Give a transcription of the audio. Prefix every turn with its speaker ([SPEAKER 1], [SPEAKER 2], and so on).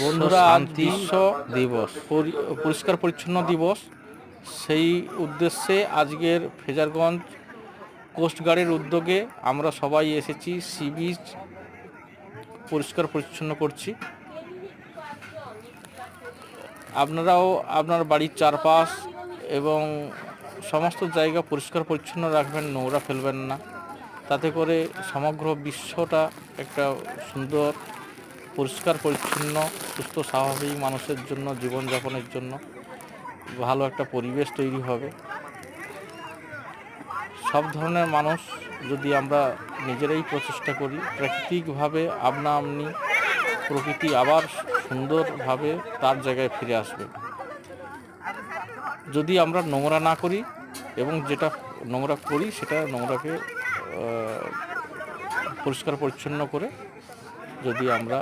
[SPEAKER 1] বন্ধুরা, আজ বিশ্ব দিবস, পরিষ্কার পরিচ্ছন্ন দিবস। সেই উদ্দেশ্যে আজকের ফ্রেজারগঞ্জ কোস্টগার্ডের উদ্যোগে আমরা সবাই এসেছি। সি বিচ পরিষ্কার পরিচ্ছন্ন করছি। আপনারাও আপনার বাড়ির চারপাশ এবং সমস্ত জায়গা পরিষ্কার পরিচ্ছন্ন রাখবেন, নোংরা ফেলবেন না। তাতে করে সমগ্র বিশ্বটা একটা সুন্দর, পরিষ্কার পরিচ্ছন্ন, সুস্থ স্বাভাবিক মানুষের জন্য, জীবনযাপনের জন্য ভালো একটা পরিবেশ তৈরি হবে। সব ধরনের মানুষ যদি আমরা নিজেরাই প্রচেষ্টা করি, প্রাকৃতিকভাবে আপনা আপনি প্রকৃতি আবার সুন্দরভাবে তার জায়গায় ফিরে আসবে। যদি আমরা নোংরা না করি এবং যেটা নোংরা করি সেটা নোংরাকে পরিষ্কার পরিচ্ছন্ন করে যদি আমরা